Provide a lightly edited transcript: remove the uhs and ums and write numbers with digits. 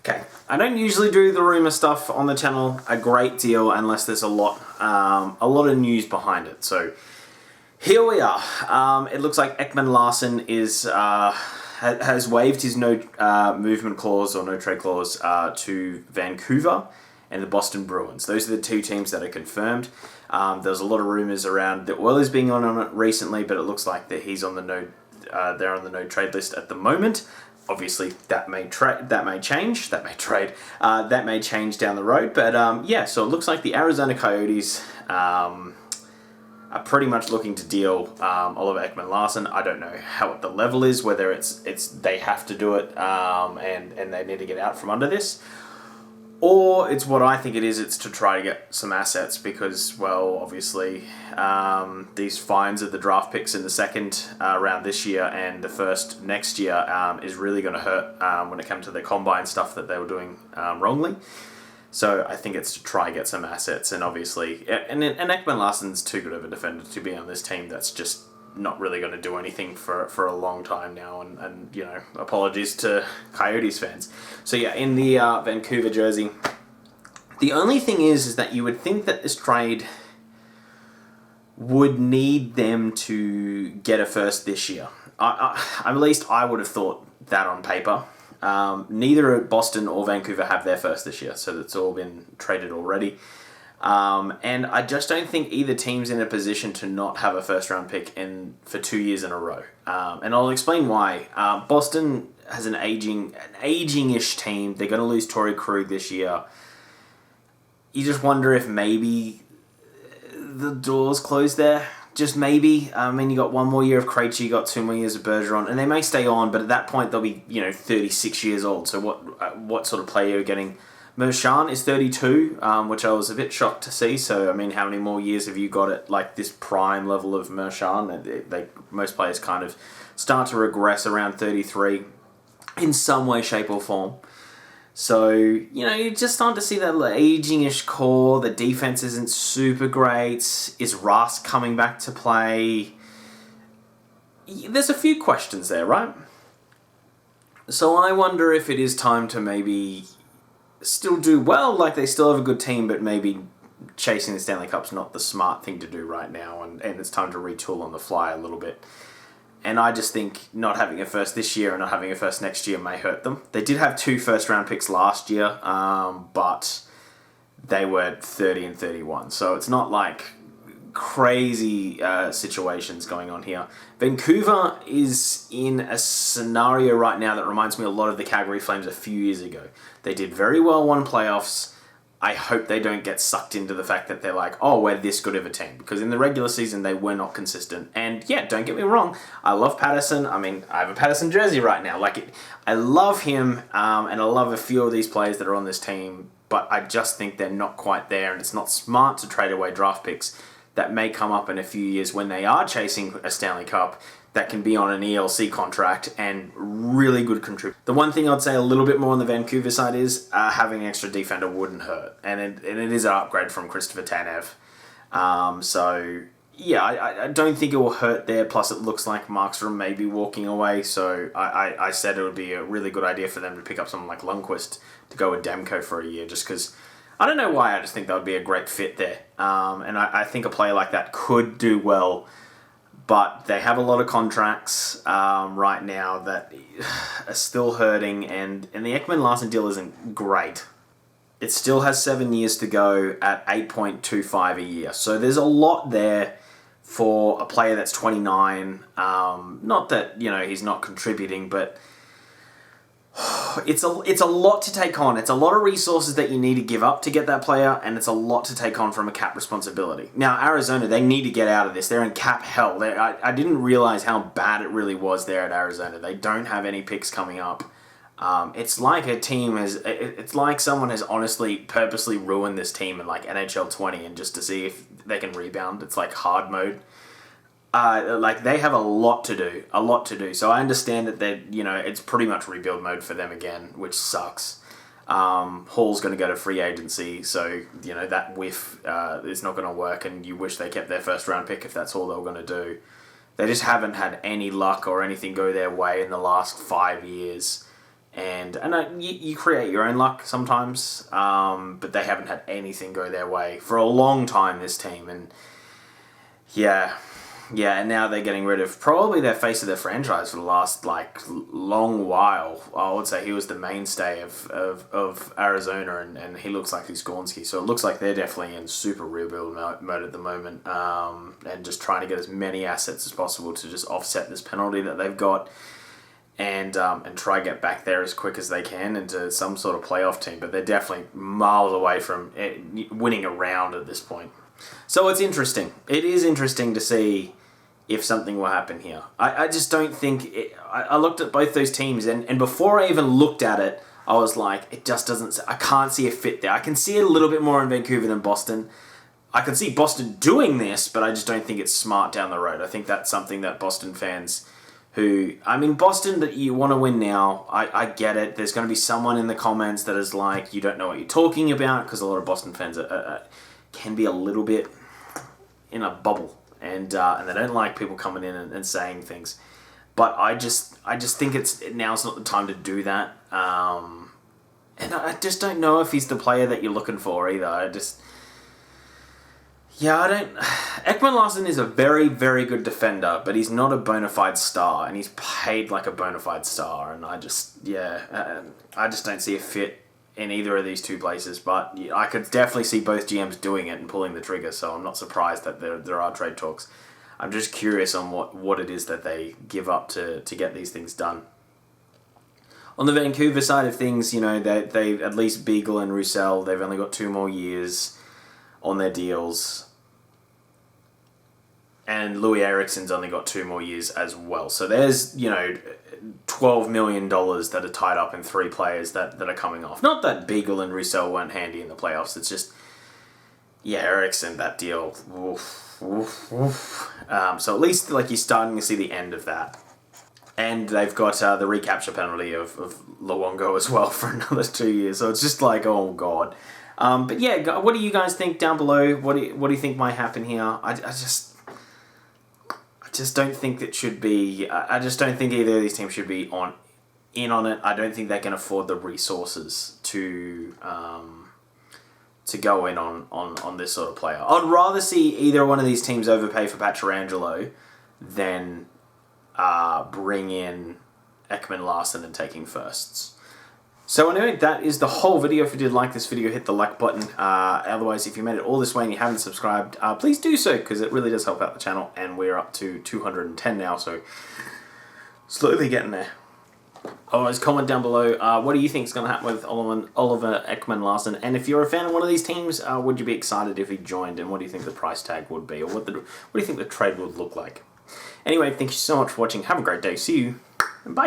Okay, I don't usually do the rumor stuff on the channel a great deal unless there's a lot of news behind it. So here we are. It looks like Ekman Larsson has waived his no movement clause or no trade clause to Vancouver and the Boston Bruins. Those are the two teams that are confirmed. There's a lot of rumors around the Oilers being on it recently, but it looks like that he's on the they're on the no trade list at the moment. Obviously, that may change down the road. But yeah, so it looks like the Arizona Coyotes are pretty much looking to deal Oliver Ekman Larsson. I don't know what the level is, whether it's they have to do it and they need to get out from under this, or it's what I think it is. It's to try to get some assets because, well, obviously these fines of the draft picks in the second round this year and the first next year is really going to hurt when it comes to the combine stuff that they were doing wrongly. So I think it's to try and get some assets, and obviously, and Ekman Larsson's too good of a defender to be on this team that's just not really going to do anything for a long time now, and you know, apologies to Coyotes fans. So yeah, in the Vancouver jersey, the only thing is that you would think that this trade would need them to get a first this year. At least I would have thought that on paper. Neither Boston or Vancouver have their first this year, so it's all been traded already. And I just don't think either team's in a position to not have a first round pick for 2 years in a row. And I'll explain why. Boston has an aging-ish team. They're going to lose Torrey Krug this year. You just wonder if maybe the door's closed there. Just maybe. I mean, you got 1 more year of Krejci, you got 2 more years of Bergeron, and they may stay on, but at that point they'll be 36 years old. So what sort of player are you getting? Marchand is 32, which I was a bit shocked to see. So, I mean, how many more years have you got at like this prime level of Marchand? Most players kind of start to regress around 33 in some way, shape, or form. So, you're just starting to see that aging-ish core. The defense isn't super great. Is Russ coming back to play? There's a few questions there, right? So I wonder if it is time to maybe still do well, like they still have a good team, but maybe chasing the Stanley Cup's not the smart thing to do right now, and it's time to retool on the fly a little bit. And I just think not having a first this year and not having a first next year may hurt them. They did have 2 first-round picks last year, but they were 30 and 31. So it's not like crazy situations going on here. Vancouver is in a scenario right now that reminds me a lot of the Calgary Flames a few years ago. They did very well, won playoffs. I hope they don't get sucked into the fact that they're like, oh, we're this good of a team. Because in the regular season, they were not consistent. And yeah, don't get me wrong, I love Patterson. I mean, I have a Patterson jersey right now. I love him, and I love a few of these players that are on this team. But I just think they're not quite there, and it's not smart to trade away draft picks that may come up in a few years when they are chasing a Stanley Cup that can be on an ELC contract and really good contribute. The one thing I'd say a little bit more on the Vancouver side is having an extra defender wouldn't hurt. And it is an upgrade from Christopher Tanev. So, yeah, I don't think it will hurt there. Plus, it looks like Markstrom may be walking away. So I said it would be a really good idea for them to pick up someone like Lundqvist to go with Demko for a year, just because I don't know why. I just think that would be a great fit there. And I think a player like that could do well. But they have a lot of contracts right now that are still hurting, and the Ekman Larsson deal isn't great. It still has 7 years to go at 8.25 a year. So there's a lot there for a player that's 29. Not that, he's not contributing, but it's a lot to take on. It's a lot of resources that you need to give up to get that player, and it's a lot to take on from a cap responsibility. Now, Arizona, they need to get out of this. They're in cap hell. I didn't realize how bad it really was there at Arizona. They don't have any picks coming up. It's like it's like someone has honestly purposely ruined this team in like NHL 20 and just to see if they can rebound. It's like hard mode. They have a lot to do. So I understand that it's pretty much rebuild mode for them again, which sucks. Hall's going to go to free agency, so that whiff is not going to work, and you wish they kept their first round pick if that's all they were going to do. They just haven't had any luck or anything go their way in the last 5 years, And you create your own luck sometimes, but they haven't had anything go their way for a long time, this team. And and now they're getting rid of probably their face of their franchise for the last long while. I would say he was the mainstay of Arizona, and he looks like he's Gornsky. So it looks like they're definitely in super rebuild mode at the moment, and just trying to get as many assets as possible to just offset this penalty that they've got, and try get back there as quick as they can into some sort of playoff team. But they're definitely miles away from winning a round at this point. So it's interesting. It is interesting to see if something will happen here. I just don't think... I looked at both those teams, and before I even looked at it, I was like, it just doesn't... I can't see a fit there. I can see it a little bit more in Vancouver than Boston. I can see Boston doing this, but I just don't think it's smart down the road. I think that's something that Boston fans who... I mean, Boston, that you want to win now, I get it. There's going to be someone in the comments that is like, you don't know what you're talking about, because a lot of Boston fans can be a little bit in a bubble. And they don't like people coming in and saying things, but I just think now's not the time to do that. And I just don't know if he's the player that you're looking for either. I don't. Ekman Larsson is a very, very good defender, but he's not a bona fide star, and he's paid like a bona fide star. And I just don't see a fit in either of these two places, but I could definitely see both GMs doing it and pulling the trigger, so I'm not surprised that there are trade talks. I'm just curious on what it is that they give up to get these things done. On the Vancouver side of things, they at least Beagle and Roussel, they've only got 2 more years on their deals. And Louis Eriksson's only got 2 more years as well. So there's, $12 million that are tied up in 3 players that are coming off. Not that Beagle and Roussel weren't handy in the playoffs. It's just, Eriksson, that deal. So at least you're starting to see the end of that. And they've got the recapture penalty of Luongo as well for another 2 years. So it's just like, oh God. But what do you guys think down below? What do you think might happen here? I just don't think it should be... I just don't think either of these teams should be in on it. I don't think they can afford the resources to go in on this sort of player. I'd rather see either one of these teams overpay for Pietrangelo than bring in Ekman Larsson and taking firsts. So anyway, that is the whole video. If you did like this video, hit the like button. Otherwise, if you made it all this way and you haven't subscribed, please do so, because it really does help out the channel. And we're up to 210 now, so slowly getting there. Otherwise, comment down below, what do you think is going to happen with Oliver Ekman Larsson? And if you're a fan of one of these teams, would you be excited if he joined? And what do you think the price tag would be? Or what do you think the trade would look like? Anyway, thank you so much for watching. Have a great day. See you, and bye.